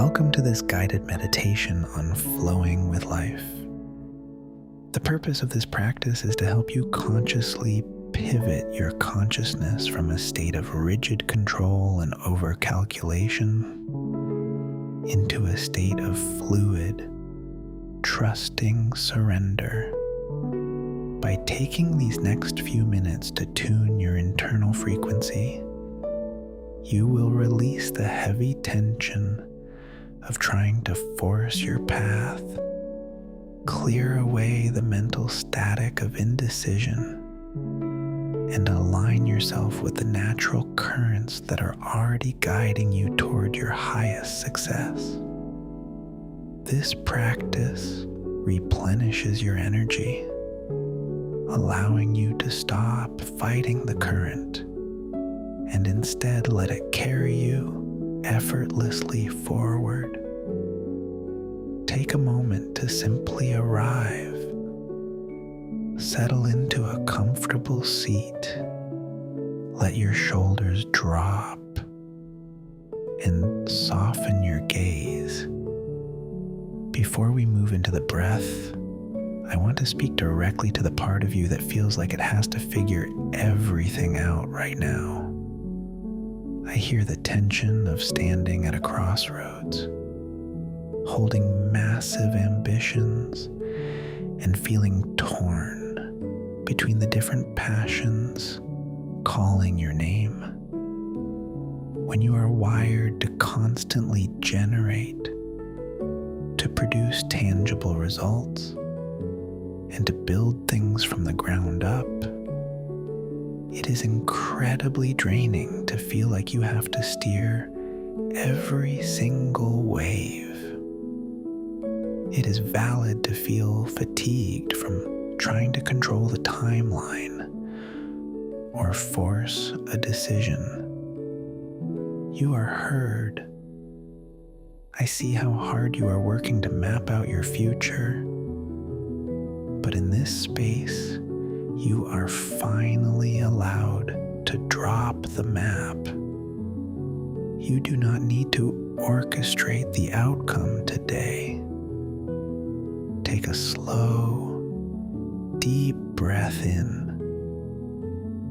Welcome to this guided meditation on flowing with life. The purpose of this practice is to help you consciously pivot your consciousness from a state of rigid control and over-calculation into a state of fluid, trusting surrender. By taking these next few minutes to tune your internal frequency, you will release the heavy tension of trying to force your path, clear away the mental static of indecision, and align yourself with the natural currents that are already guiding you toward your highest success. This practice replenishes your energy, allowing you to stop fighting the current and instead let it carry you effortlessly forward. Take a moment to simply arrive. Settle into a comfortable seat. Let your shoulders drop and soften your gaze. Before we move into the breath, I want to speak directly to the part of you that feels like it has to figure everything out right now. I hear the tension of standing at a crossroads, holding massive ambitions and feeling torn between the different passions calling your name. When you are wired to constantly generate, to produce tangible results, and to build things from the ground up, it is incredibly draining to feel like you have to steer every single wave. It is valid to feel fatigued from trying to control the timeline or force a decision. You are heard. I see how hard you are working to map out your future. But in this space, you are finally allowed to drop the map. You do not need to orchestrate the outcome today. Take a slow, deep breath in,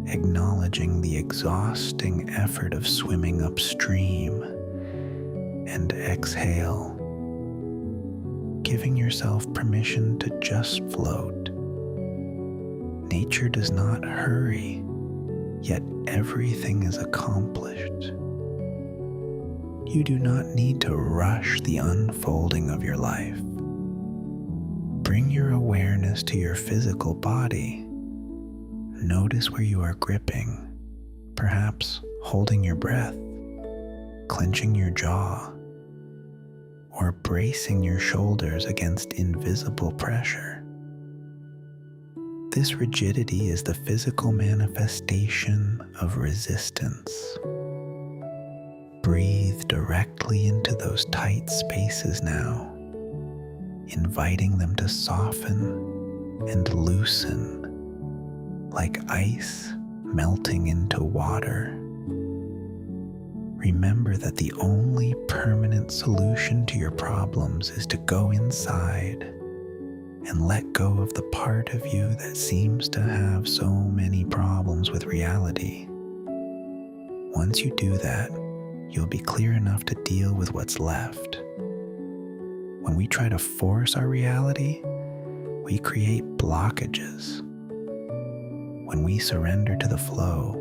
acknowledging the exhausting effort of swimming upstream, and exhale, giving yourself permission to just float. Nature does not hurry, yet everything is accomplished. You do not need to rush the unfolding of your life. Bring your awareness to your physical body. Notice where you are gripping, perhaps holding your breath, clenching your jaw, or bracing your shoulders against invisible pressure. This rigidity is the physical manifestation of resistance. Breathe directly into those tight spaces now, inviting them to soften and loosen like ice melting into water. Remember that the only permanent solution to your problems is to go inside and let go of the part of you that seems to have so many problems with reality. Once you do that, you'll be clear enough to deal with what's left. When we try to force our reality, we create blockages. When we surrender to the flow,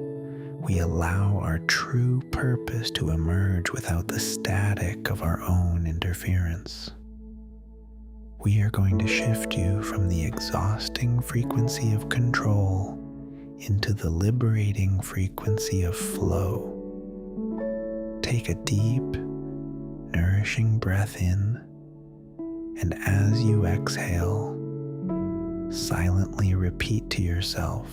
we allow our true purpose to emerge without the static of our own interference. We are going to shift you from the exhausting frequency of control into the liberating frequency of flow. Take a deep, nourishing breath in, and as you exhale, silently repeat to yourself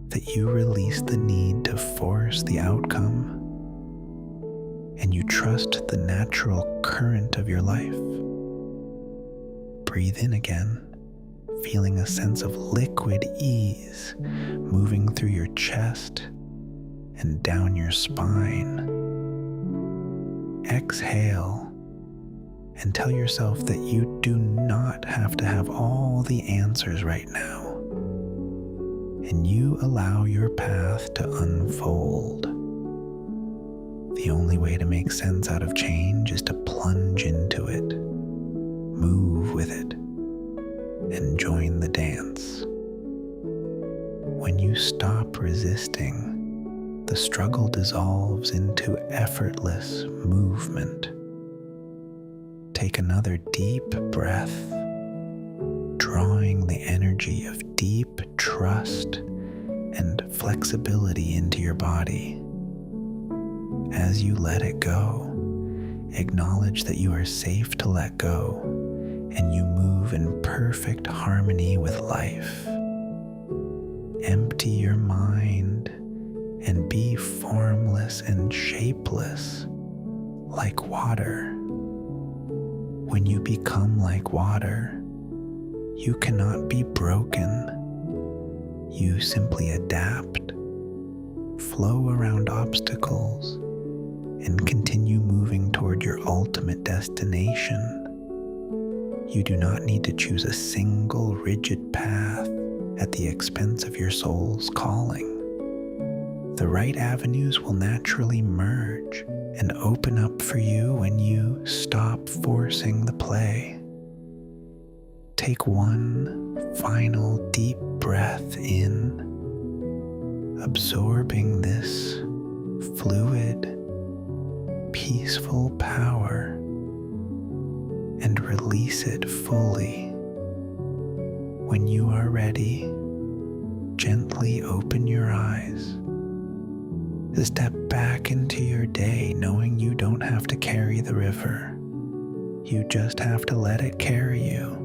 that you release the need to force the outcome and you trust the natural current of your life. Breathe in again, feeling a sense of liquid ease moving through your chest and down your spine. Exhale, and tell yourself that you do not have to have all the answers right now. And you allow your path to unfold. The only way to make sense out of change is to plunge into it, move with it, and join the dance. When you stop resisting, the struggle dissolves into effortless movement. Take another deep breath, drawing the energy of deep trust and flexibility into your body. As you let it go, acknowledge that you are safe to let go, and you move in perfect harmony with life. Empty your mind and be formless and shapeless, like water. When you become like water, you cannot be broken. You simply adapt, flow around obstacles, and continue moving toward your ultimate destination. You do not need to choose a single rigid path at the expense of your soul's calling. The right avenues will naturally merge and open up for you when you stop forcing the play. Take one final deep breath in, absorbing this fluid, peaceful power, and release it fully. When you are ready, gently open your eyes. Step back into your day knowing you don't have to carry the river. You just have to let it carry you.